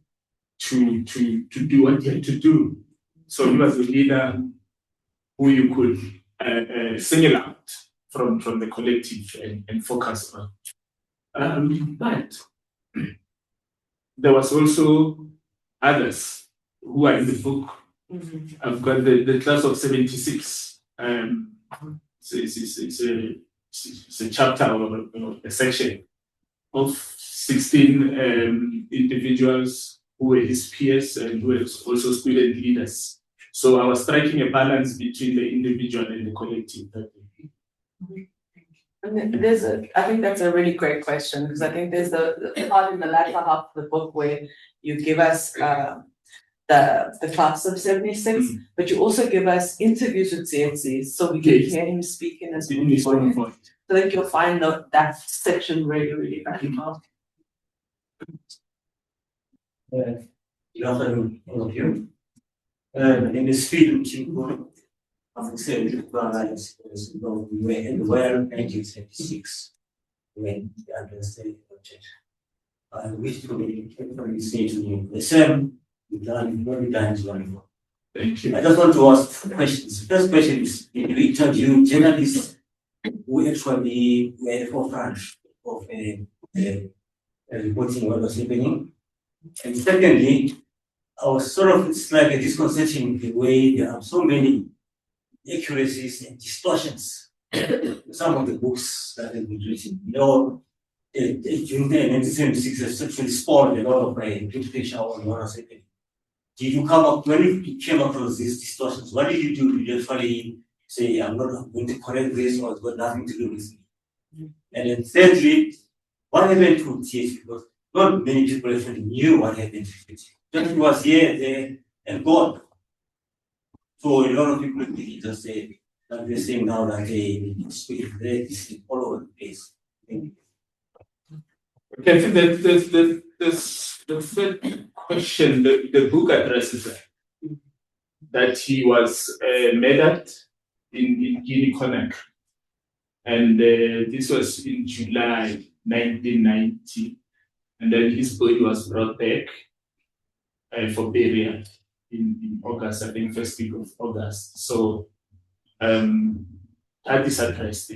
to do what you had to do. So he was a leader who you could single out from the collective and focus on. But there was also others who are in the book. I've got the class of 76. It's a chapter or a section of 16 individuals who were his peers and who were also student leaders. So I was striking a balance between the individual and the collective. And I think that's a really great question, because I think there's the part in the latter half of the book where you give us the class of 76, but you also give us interviews with Tsietsi, so we can hear him speaking as well. So I think you'll find that section really, really valuable. Good afternoon, all of you. My name is Phil Chinko. I've said we were in the world 1976 when the understanding project. I wish to say to you the same we've done many times before. Thank you. I just want to ask questions. The first question is, did you interview journalists who actually were at the forefront of reporting what was happening? And secondly, I was it's like a disconcerting the way there are so many accuracies and distortions. Some of the books that have been written, during the 1976 has actually spawned a lot of interpretation on what was happening. Did you when you came across these distortions, what did you do? Did you actually say, I'm not going to correct this, or it's got nothing to do with me? And then thirdly, what happened to Tsietsi? Because not many people actually knew what happened to Tsietsi. Just was here, there, and gone. So a lot of people just say that we're saying now that they speak this all over the place. Okay, I think that the third question, the book addresses that he was murdered in Guinea-Conakry. And this was in July 1990. And then his body was brought back for burial in August, I think, first week of August. So that is addressed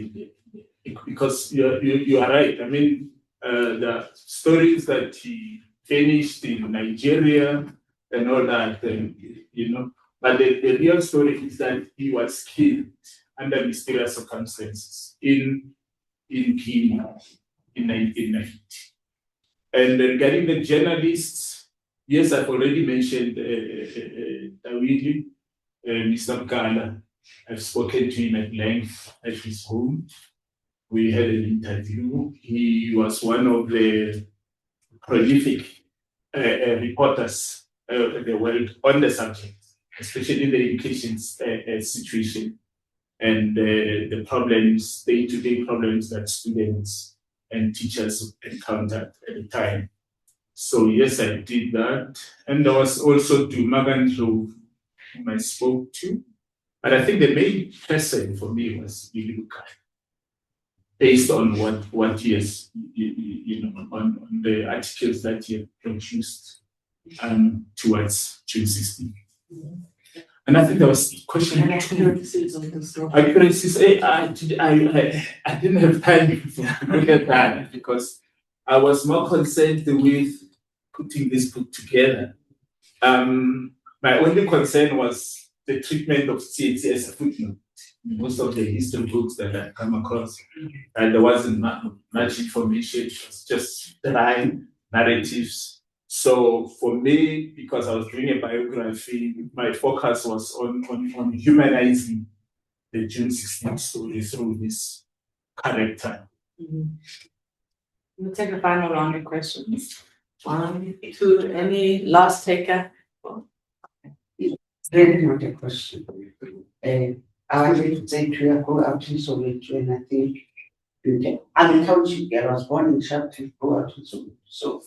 because you are right. I mean, the stories that he finished in Nigeria and all that, but the real story is that he was killed under mysterious circumstances in Guinea in 1990. And regarding the journalists, yes, I've already mentioned Dawidi, Mr. Mkala. I've spoken to him at length at his home. We had an interview. He was one of the prolific reporters in the world on the subject, especially in the education situation and the problems, day-to-day problems that students and teachers encountered at the time. So yes, I did that. And there was also Dumagandlo, whom I spoke to. But I think the main person for me was Iluka, based on what he has, on the articles that he had produced towards June 16. And I think there was question accuracies. I didn't have time to look at that because I was more concerned with putting this book together. My only concern was the treatment of Tsietsi as a footnote. Most of the history books that I come across, and there wasn't much information. It was just dry narratives. So for me, because I was doing a biography, my focus was on humanizing the June 16th story through this character. We'll take a final round of questions. 1, 2, any last taker? Really not a question. I wanted to say to you, go out to Soweto, and I think you can. I'm a township girl. I was born in Sharpeville, go out to Soweto. So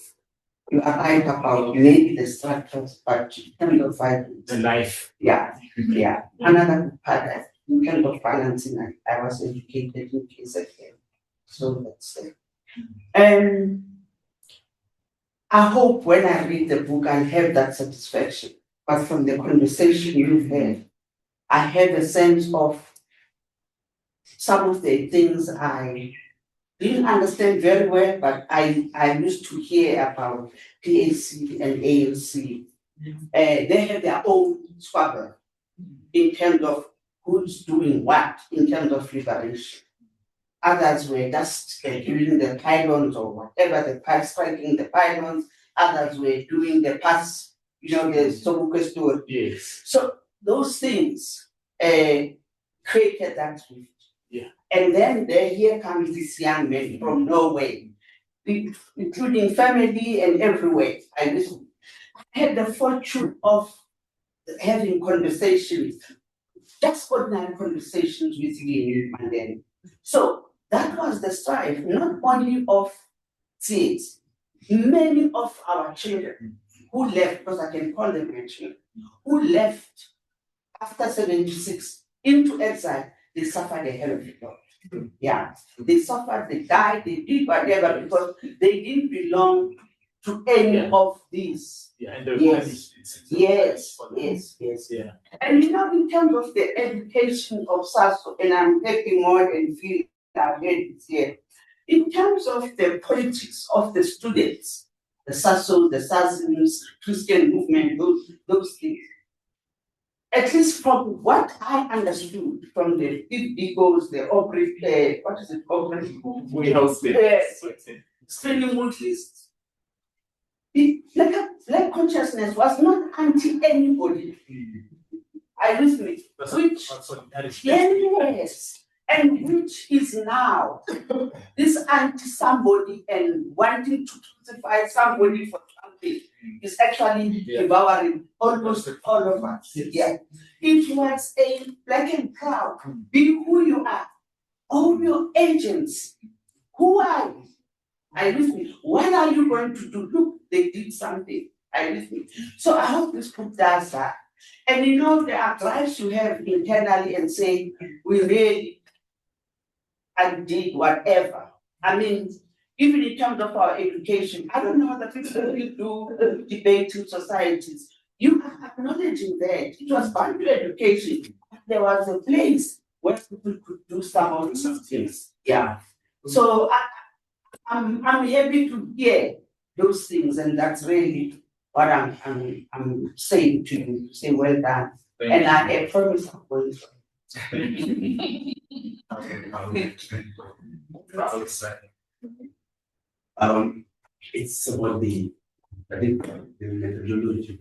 you are right about maybe the structures, but in terms of violence, The life. yeah. Another part, in terms of balancing, I was educated in KZN, so that's it. Um, I hope when I read the book, I'll have that satisfaction. But from the conversation you've had, I have a sense of some of the things I didn't understand very well, but I used to hear about PAC and ANC. They have their own squabble in terms of who's doing what in terms of liberation. Others were just doing the pylons or whatever, striking the pylons. Others were doing the pass, the Soweto story. Yes. So those things created that rift. Yeah. And then here comes this young man from Norway, including family and everywhere. I had the fortune of having conversations, just ordinary conversations with him and then. So that was the strife, not only of Tsietsi, many of our children who left, because I can call them my children, who left after 76 into exile, they suffered a hell of a lot. Yeah, they suffered, they died, they did whatever because they didn't belong to any of these. Yeah, and Yes. Yes. Yeah. And in terms of the education of SASO, and I'm taking more and feel I've heard it here, in terms of the politics of the students, the SASO, the SASIMs, Christian movement, those things. At least from what I understood from the egos, the Aubrey, what is it, Aubrey? We house Spelling mood list. Black consciousness was not anti anybody. I with me. Yes, and which is now this anti somebody and wanting to crucify somebody for something is actually devouring almost all of us. Yeah. It was a black and proud. Be who you are. All your agents. Who are you? I with me. What are you going to do? Look, they did something. I with me. So I hope this book does that. And there are drives you have internally and say, we really did whatever. I mean, even in terms of our education, I don't know what the people who do debate in societies. You are acknowledging that it was bound to education. There was a place where people could do some of these things. Yeah. So I'm happy to hear those things, and that's really what I'm saying to you. Say well done. And I promise I'm going to. It's about the methodology.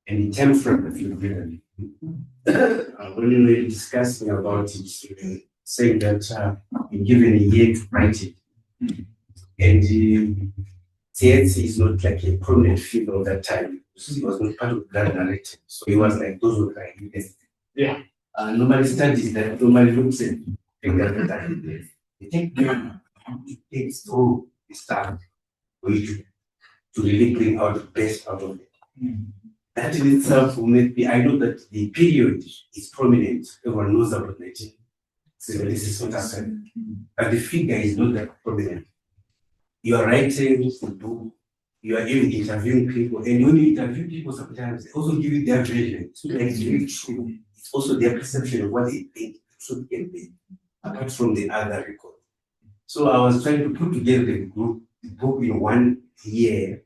And in terms of the when we were discussing about it, saying that you're given a year to write it. And Tsietsi is not like a prominent figure of that time. He was not part of that narrative. So he was like those who were Yeah. Normally studies that normally looks at that they take time to take through the stuff for you to really bring out the best out of it. That in itself will make me, I know that the period is prominent, everyone knows about 1976 what happened, but the figure is not that prominent. You are writing the book, you are even interviewing people, and when you interview people, sometimes they also give you their version. So it's also their perception of what they think should get be, apart from the other record. So I was trying to put together the book in 1 year,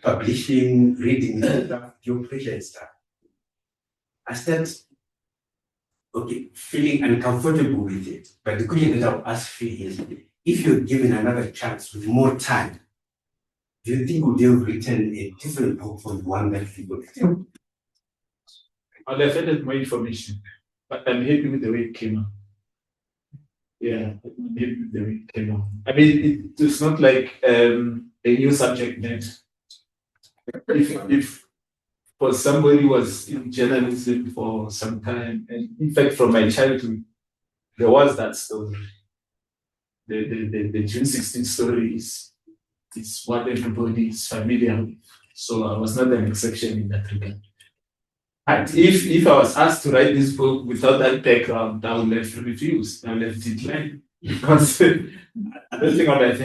publishing, reading stuff, geopressure and stuff. I started feeling uncomfortable with it. But the question that I'll ask you is, if you're given another chance with more time, do you think would you have written a different book from the one that you got? I'll have added more information, but I'm happy with the way it came out. Yeah, I'm happy with the way it came out. I mean, it's not like a new subject matter. If for somebody who was in journalism for some time, and in fact from my childhood, there was that story. The June 16 story is what everybody is familiar with. So I was not an exception in that regard. And if I was asked to write this book without that background, I would have refused. I would have declined. Because I don't think I had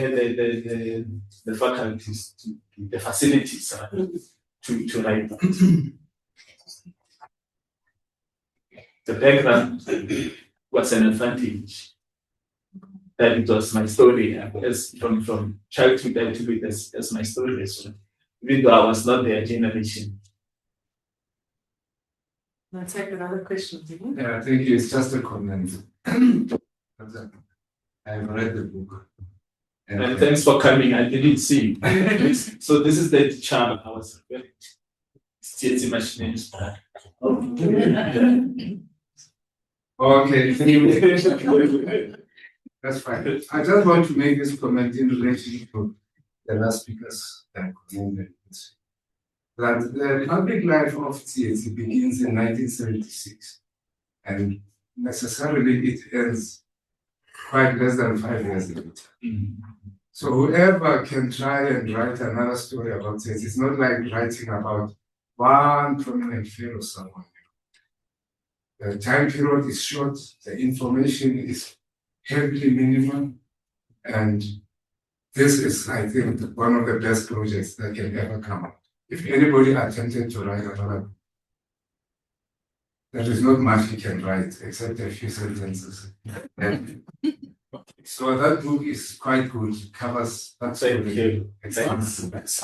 the faculties, the facilities to write that. The background was an advantage. That it was my story, as from childhood I took it as my story as well. Even though I was not their generation. Let's take another question. Yeah, thank you. It's just a comment. I've read the book. And thanks for coming. I didn't see. So this is the charm I was referring to. Tsietsi Mashinini. Okay, thank you. That's fine. I just want to make this comment in relation to the last speakers that the public life of Tsietsi begins in 1976, and necessarily it ends quite less than 5 years later. So whoever can try and write another story about Tsietsi, it's not like writing about one prominent figure or someone. The time period is short, the information is heavily minimal, and this is, I think, one of the best projects that can ever come out. If anybody attempted to write another book, there is not much he can write except a few sentences. So that book is quite good, covers that. Thank you. Thanks.